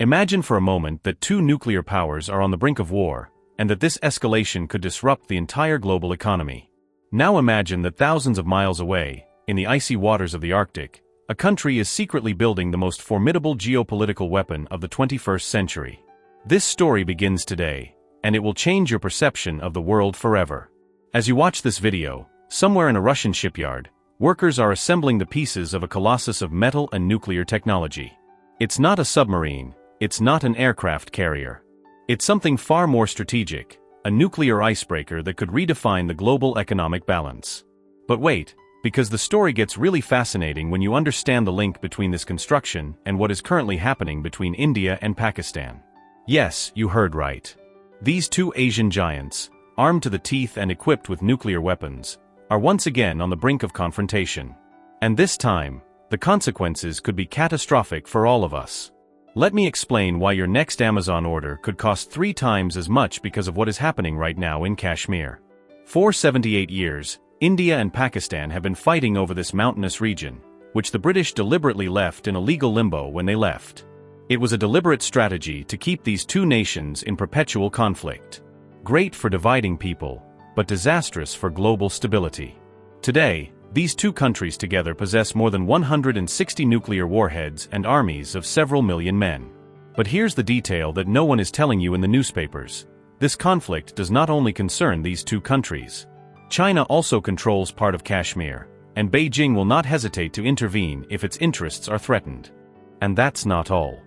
Imagine for a moment that two nuclear powers are on the brink of war, and that this escalation could disrupt the entire global economy. Now imagine that thousands of miles away, in the icy waters of the Arctic, a country is secretly building the most formidable geopolitical weapon of the 21st century. This story begins today, and it will change your perception of the world forever. As you watch this video, somewhere in a Russian shipyard, workers are assembling the pieces of a colossus of metal and nuclear technology. It's not a submarine, it's not an aircraft carrier. It's something far more strategic, a nuclear icebreaker that could redefine the global economic balance. But wait, because the story gets really fascinating when you understand the link between this construction and what is currently happening between India and Pakistan. Yes, you heard right. These two Asian giants, armed to the teeth and equipped with nuclear weapons, are once again on the brink of confrontation. And this time, the consequences could be catastrophic for all of us. Let me explain why your next Amazon order could cost 3 times as much because of what is happening right now in Kashmir. For 78 years, India and Pakistan have been fighting over this mountainous region, which the British deliberately left in a legal limbo when they left. It was a deliberate strategy to keep these two nations in perpetual conflict. Great for dividing people, but disastrous for global stability. Today, these two countries together possess more than 160 nuclear warheads and armies of several million men. But here's the detail that no one is telling you in the newspapers. This conflict does not only concern these two countries. China also controls part of Kashmir, and Beijing will not hesitate to intervene if its interests are threatened. And that's not all.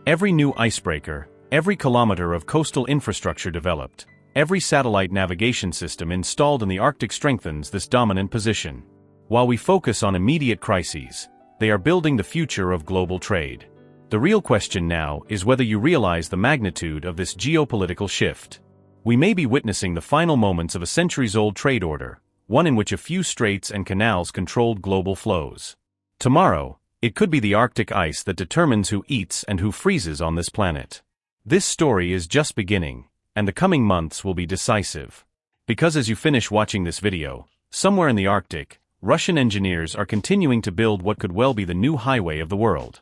Every new icebreaker, every kilometer of coastal infrastructure developed, every satellite navigation system installed in the Arctic strengthens this dominant position. While we focus on immediate crises, they are building the future of global trade. The real question now is whether you realize the magnitude of this geopolitical shift. We may be witnessing the final moments of a centuries-old trade order, one in which a few straits and canals controlled global flows. Tomorrow, it could be the Arctic ice that determines who eats and who freezes on this planet. This story is just beginning, and the coming months will be decisive. Because as you finish watching this video, somewhere in the Arctic, Russian engineers are continuing to build what could well be the new highway of the world.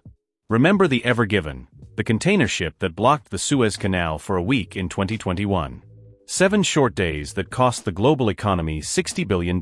Remember the Ever Given, the container ship that blocked the Suez Canal for a week in 2021. 7 short days that cost the global economy $60 billion.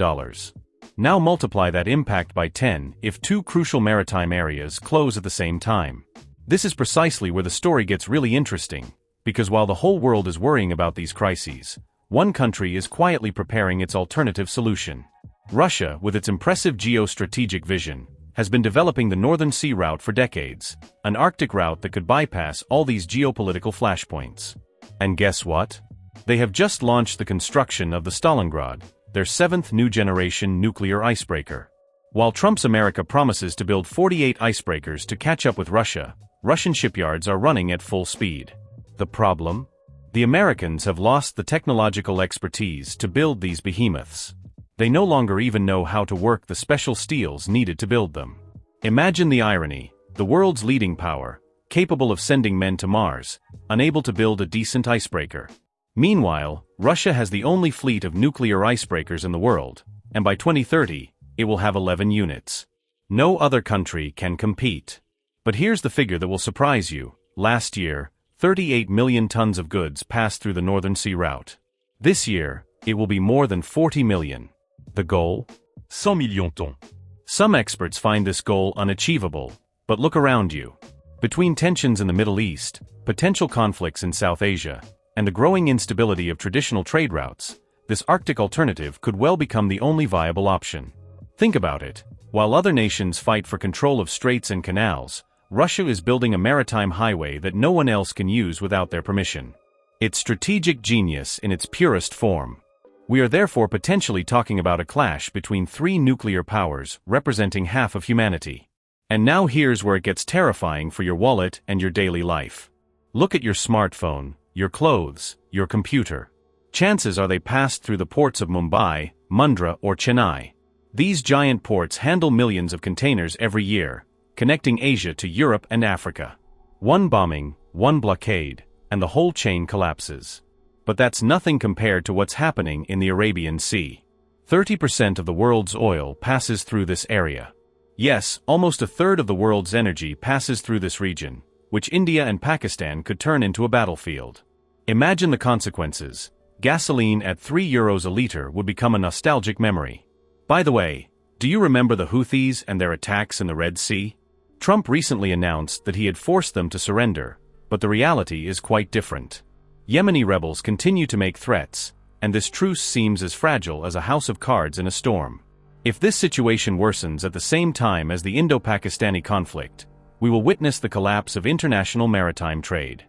Now multiply that impact by 10 if 2 crucial maritime areas close at the same time. This is precisely where the story gets really interesting, because while the whole world is worrying about these crises, one country is quietly preparing its alternative solution. Russia, with its impressive geostrategic vision, has been developing the Northern Sea route for decades, an Arctic route that could bypass all these geopolitical flashpoints. And guess what? They have just launched the construction of the Stalingrad, their 7th new-generation nuclear icebreaker. While Trump's America promises to build 48 icebreakers to catch up with Russia, Russian shipyards are running at full speed. The problem? The Americans have lost the technological expertise to build these behemoths. They no longer even know how to work the special steels needed to build them. Imagine the irony, the world's leading power, capable of sending men to Mars, unable to build a decent icebreaker. Meanwhile, Russia has the only fleet of nuclear icebreakers in the world, and by 2030, it will have 11 units. No other country can compete. But here's the figure that will surprise you. Last year, 38 million tons of goods passed through the Northern Sea route. This year, it will be more than 40 million. The goal? 100 millions tons. Some experts find this goal unachievable, but look around you. Between tensions in the Middle East, potential conflicts in South Asia, and the growing instability of traditional trade routes, this Arctic alternative could well become the only viable option. Think about it. While other nations fight for control of straits and canals, Russia is building a maritime highway that no one else can use without their permission. It's strategic genius in its purest form. We are therefore potentially talking about a clash between 3 nuclear powers representing half of humanity. And now here's where it gets terrifying for your wallet and your daily life. Look at your smartphone, your clothes, your computer. Chances are they passed through the ports of Mumbai, Mundra, or Chennai. These giant ports handle millions of containers every year, connecting Asia to Europe and Africa. One bombing, one blockade, and the whole chain collapses. But that's nothing compared to what's happening in the Arabian Sea. 30% of the world's oil passes through this area. Yes, almost a third of the world's energy passes through this region, which India and Pakistan could turn into a battlefield. Imagine the consequences. Gasoline at €3 a liter would become a nostalgic memory. By the way, do you remember the Houthis and their attacks in the Red Sea? Trump recently announced that he had forced them to surrender, but the reality is quite different. Yemeni rebels continue to make threats, and this truce seems as fragile as a house of cards in a storm. If this situation worsens at the same time as the Indo-Pakistani conflict, we will witness the collapse of international maritime trade.